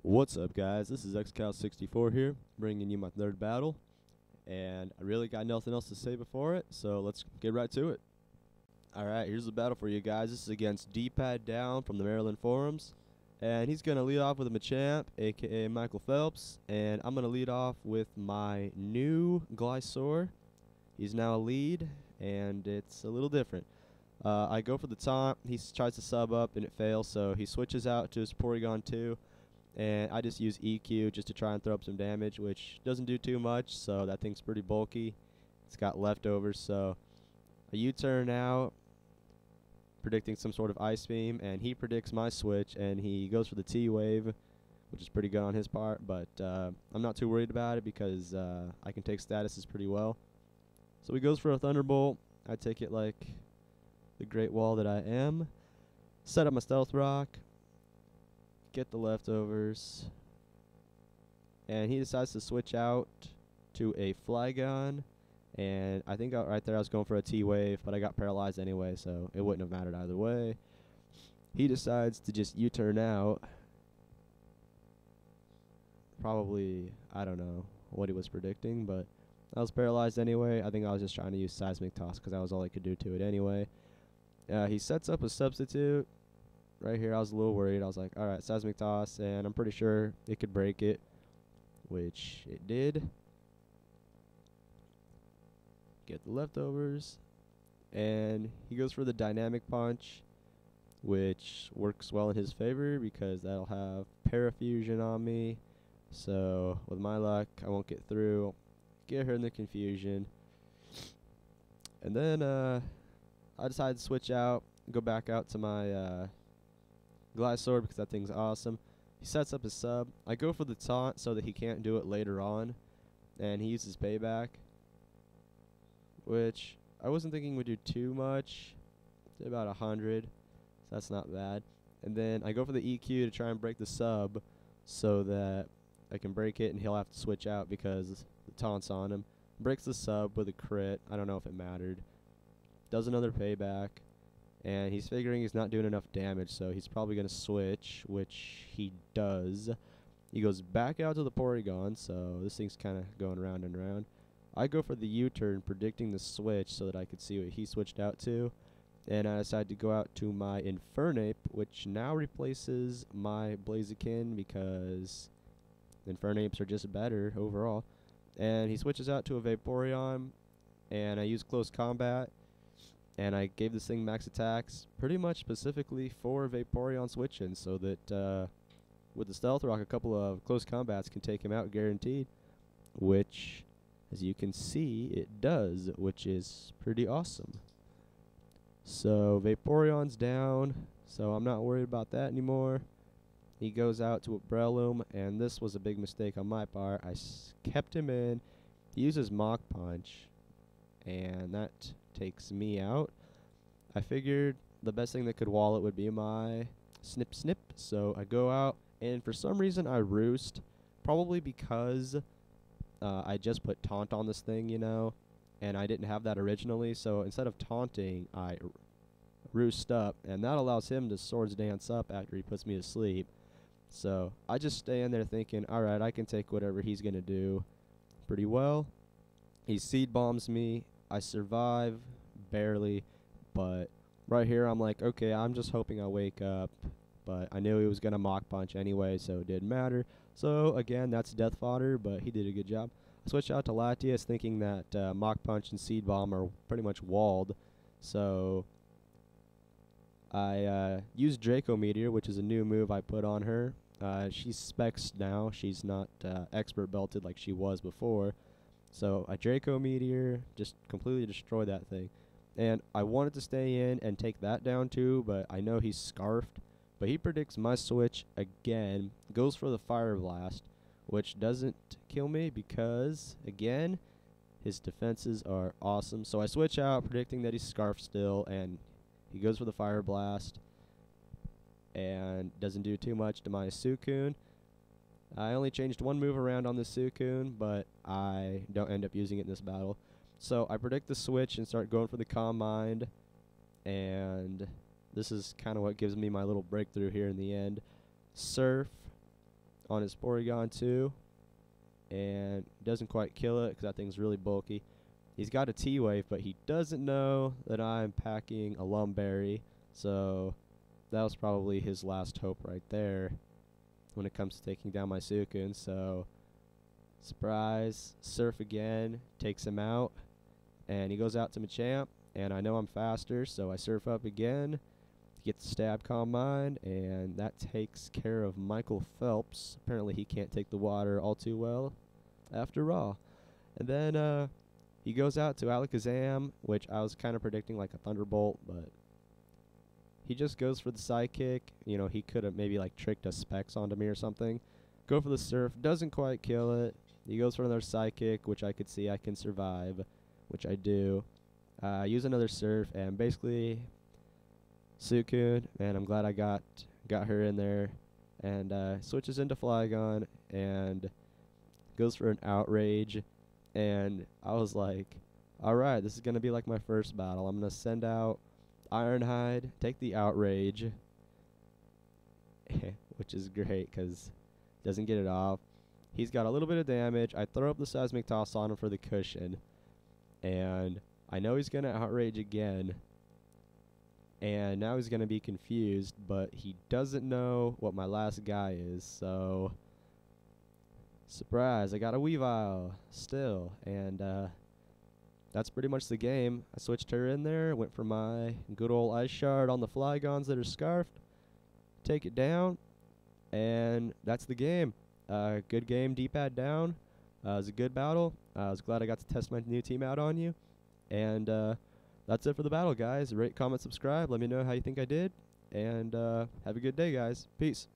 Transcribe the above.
What's up, guys? This is Xcal64 here, bringing you my third battle, and I really got nothing else to say before it, so let's get right to it. Alright, here's the battle for you guys. This is against Dpad DowN from the Marriland Forums, and he's going to lead off with a Machamp, aka Michael Phelps, and I'm going to lead off with my new Glysaur. He's now a lead, and it's a little different. I go for the taunt, he tries to sub up, and it fails, so he switches out to his Porygon 2. And I just use EQ just to try and throw up some damage, which doesn't do too much, so that thing's pretty bulky. It's got leftovers, so a U-turn out, predicting some sort of Ice Beam, and he predicts my switch, and he goes for the T-Wave, which is pretty good on his part, but I'm not too worried about it because I can take statuses pretty well. So he goes for a Thunderbolt. I take it like the Great Wall that I am. Set up my Stealth Rock. Get the leftovers, and he decides to switch out to a Flygon, and I think right there I was going for a T-Wave, but I got paralyzed anyway, so it wouldn't have mattered either way. He decides to just U-turn out. Probably, I don't know what he was predicting, but I was paralyzed anyway. I think I was just trying to use Seismic Toss because that was all I could do to it anyway. He sets up a substitute. Right here, I was a little worried. I was like, alright, Seismic Toss, and I'm pretty sure it could break it, which it did. Get the leftovers, and he goes for the Dynamic Punch, which works well in his favor because that'll have Parafusion on me. So, with my luck, I won't get through. Get her in the confusion. And then, I decided to switch out, go back out to my, Glysaur because that thing's awesome. He sets up his sub. I go for the taunt so that he can't do it later on, and he uses payback, which I wasn't thinking would do too much. Did about 100, so that's not bad. And then I go for the EQ to try and break the sub so that I can break it and he'll have to switch out because the taunt's on him. Breaks the sub with a crit. I don't know if it mattered. Does another payback. And he's figuring he's not doing enough damage, so he's probably going to switch, which he does. He goes back out to the Porygon, so this thing's kind of going round and round. I go for the U-turn, predicting the switch so that I could see what he switched out to. And I decide to go out to my Infernape, which now replaces my Blaziken because Infernapes are just better overall. And he switches out to a Vaporeon, and I use Close Combat. And I gave this thing max attacks pretty much specifically for Vaporeon switching so that with the Stealth Rock, a couple of close combats can take him out guaranteed, which, as you can see, it does, which is pretty awesome. So Vaporeon's down, so I'm not worried about that anymore. He goes out to a Breloom, and this was a big mistake on my part. I kept him in. He uses Mach Punch, and that takes me out. I figured the best thing that could wall it would be my Snip Snip, so I go out, and for some reason I roost, probably because I just put taunt on this thing, you know, and I didn't have that originally, so instead of taunting, I roost up, and that allows him to Swords Dance up after he puts me to sleep. So I just stand there thinking, alright, I can take whatever he's going to do pretty well. He Seed Bombs me. I survive, barely, but right here I'm like, okay, I'm just hoping I wake up, but I knew he was going to Mach Punch anyway, so it didn't matter. So, again, that's death fodder, but he did a good job. I switched out to Latias thinking that Mach Punch and Seed Bomb are pretty much walled, so I used Draco Meteor, which is a new move I put on her. She's Specs now. She's not Expert Belted like she was before. So I Draco Meteor, just completely destroy that thing. And I wanted to stay in and take that down too, but I know he's Scarfed. But he predicts my switch again, goes for the Fire Blast, which doesn't kill me because, again, his defenses are awesome. So I switch out, predicting that he's Scarfed still, and he goes for the Fire Blast and doesn't do too much to my Suicune. I only changed one move around on the Suicune, but I don't end up using it in this battle. So I predict the switch and start going for the Calm Mind, and this is kind of what gives me my little breakthrough here in the end. Surf, on his Porygon 2, and doesn't quite kill it because that thing's really bulky. He's got a T-Wave, but he doesn't know that I'm packing a Lumberry, so that was probably his last hope right there when it comes to taking down my Suicune. So, surprise, Surf again, takes him out, and he goes out to Machamp, and I know I'm faster, so I Surf up again, get the Stab Calm Mind, and that takes care of Michael Phelps. Apparently he can't take the water all too well after all. And then he goes out to Alakazam, which I was kind of predicting like a Thunderbolt, but he just goes for the Psychic. You know, he could have maybe like tricked a Specs onto me or something. Go for the Surf, doesn't quite kill it. He goes for another Psychic, which I could see I can survive, which I do. Use another Surf, and basically Suicune, and I'm glad I got her in there, and switches into Flygon and goes for an Outrage, and I was like, alright, this is going to be like my first battle. I'm going to send out Ironhide, take the Outrage, which is great because doesn't get it off. He's got a little bit of damage. I throw up the Seismic Toss on him for the cushion, and I know he's going to Outrage again, and now he's going to be confused, but he doesn't know what my last guy is, so surprise, I got a Weavile still, and that's pretty much the game. I switched her in there, went for my good old Ice Shard on the Flygons that are Scarfed, take it down, and that's the game. Good game, Dpad DowN. It was a good battle. I was glad I got to test my new team out on you, and that's it for the battle, guys. Rate, comment, subscribe. Let me know how you think I did. And have a good day, guys. Peace.